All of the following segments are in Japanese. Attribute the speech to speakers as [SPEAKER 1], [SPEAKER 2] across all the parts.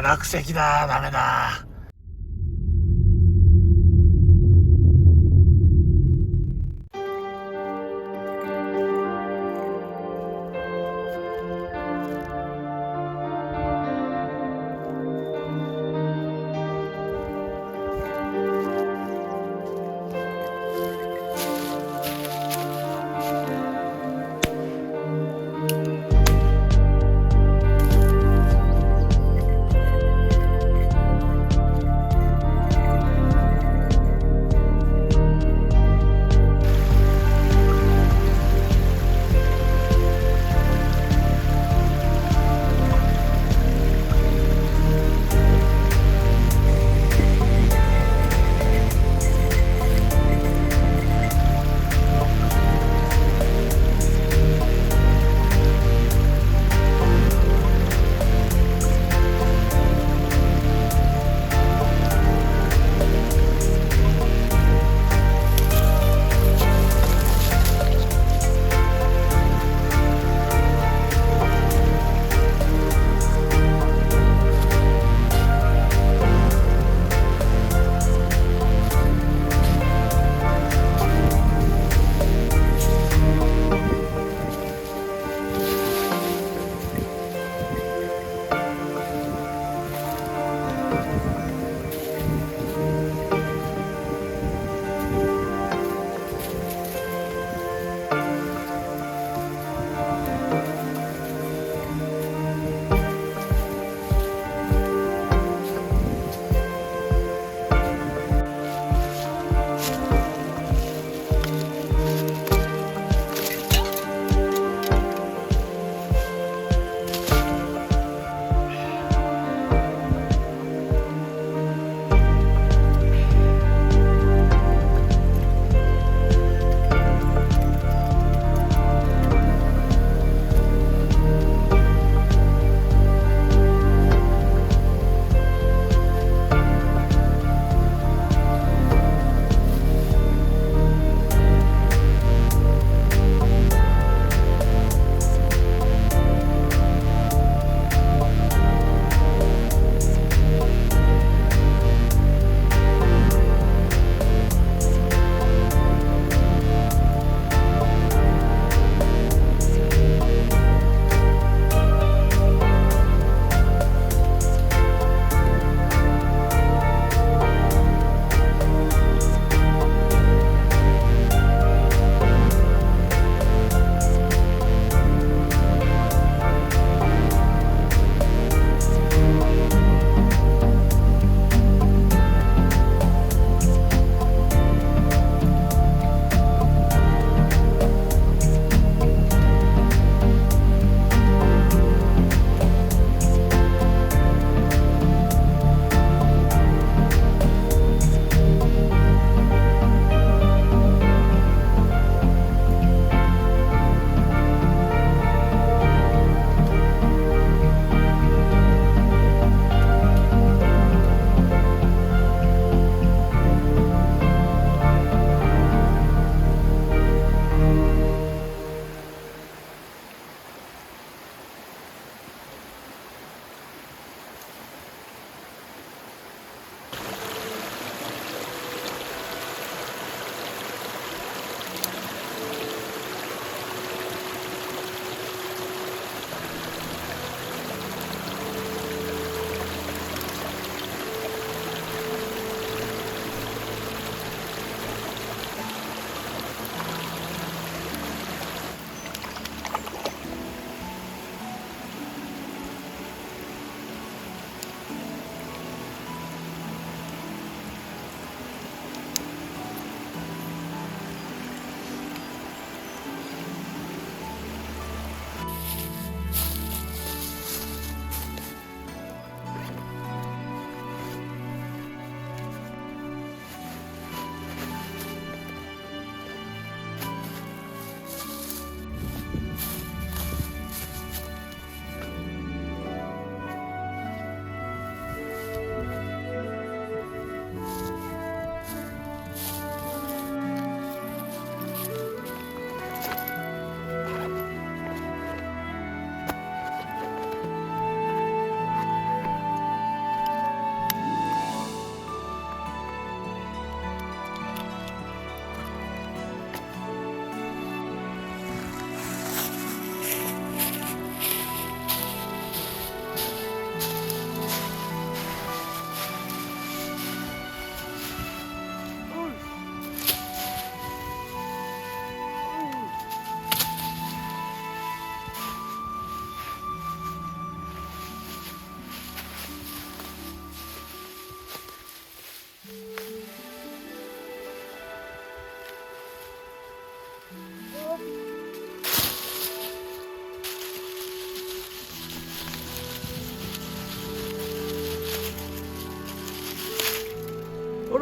[SPEAKER 1] 落石だ。ダメだ。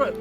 [SPEAKER 1] ろい。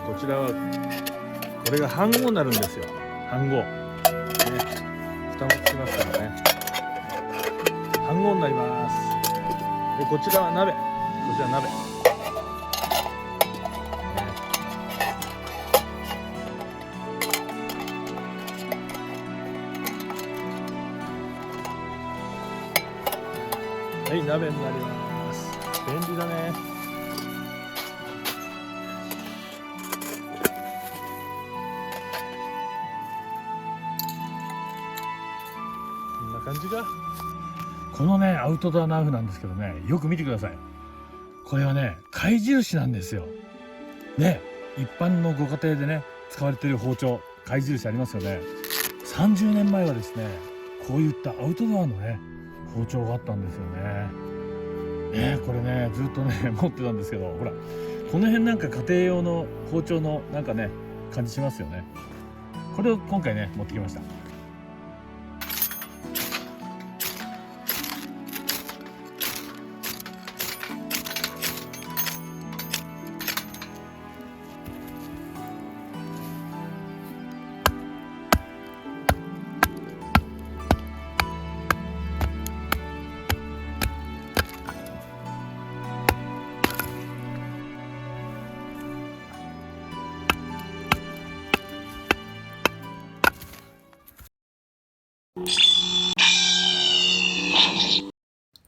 [SPEAKER 2] こちらはこれが飯盒になるんですよ。飯盒、ね、蓋もつきますからね。飯盒になります。でこちらは鍋、こちら鍋、はい、鍋になります。便利だね。こんな感じがこのねアウトドアナイフなんですけどね、よく見てください。これはね貝印なんですよ。ね、一般のご家庭でね使われている包丁、貝印ありますよね。30年前はですねこういったアウトドアのね包丁があったんですよね。これねずっとね持ってたんですけど、ほらこの辺なんか家庭用の包丁のなんかね感じしますよね。これを今回ね持ってきました。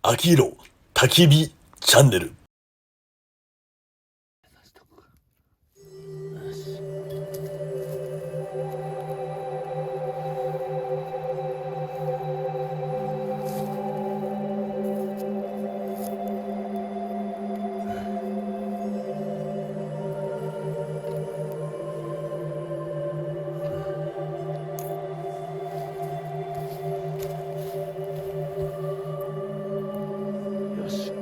[SPEAKER 1] あきろ焚き火チャンネル。
[SPEAKER 2] よし、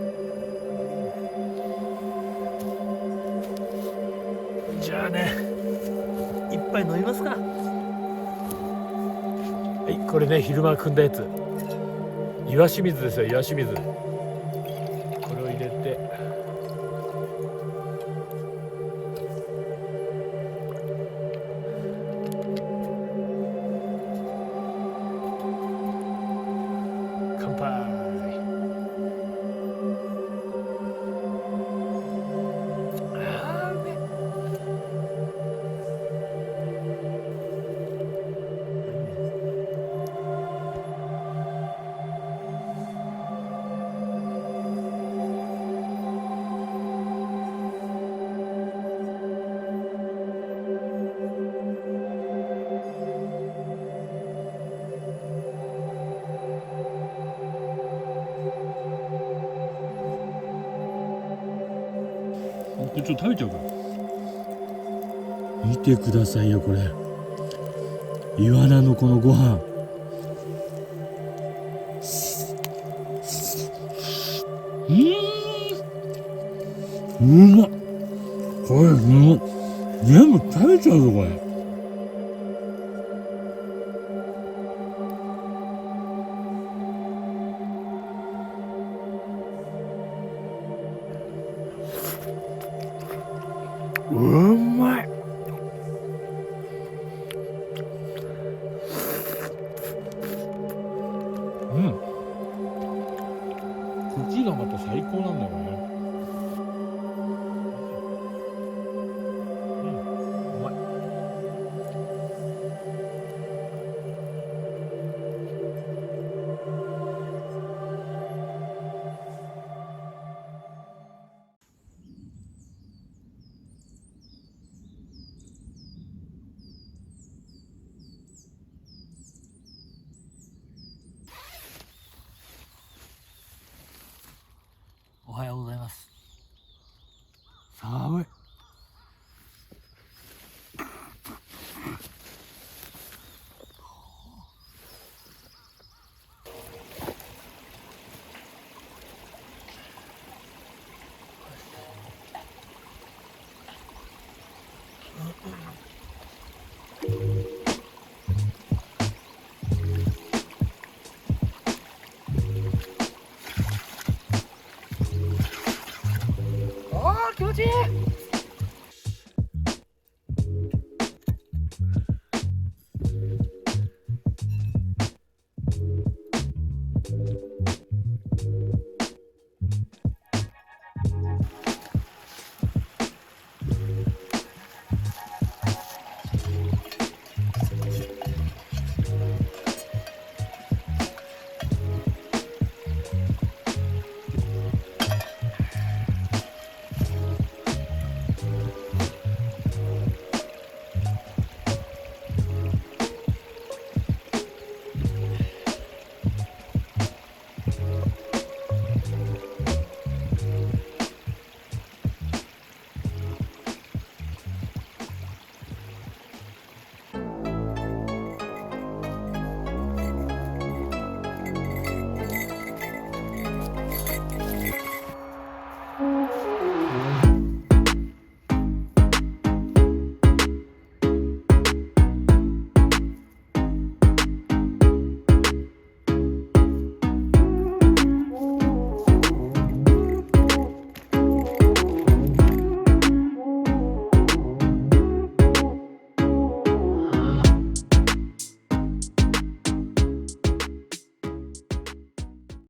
[SPEAKER 2] じゃあね一杯飲みますか。はい、これね昼間汲んだやつ、岩清水ですよ、岩清水。これを入れてちょっと食べちゃうから。見てくださいよこれ、イワナのこのご飯。うまっ。これもう全部食べちゃうぞこれ。うまい。うん。茎がまた最高なんだよね。うん、うまい。おはようございます。寒い。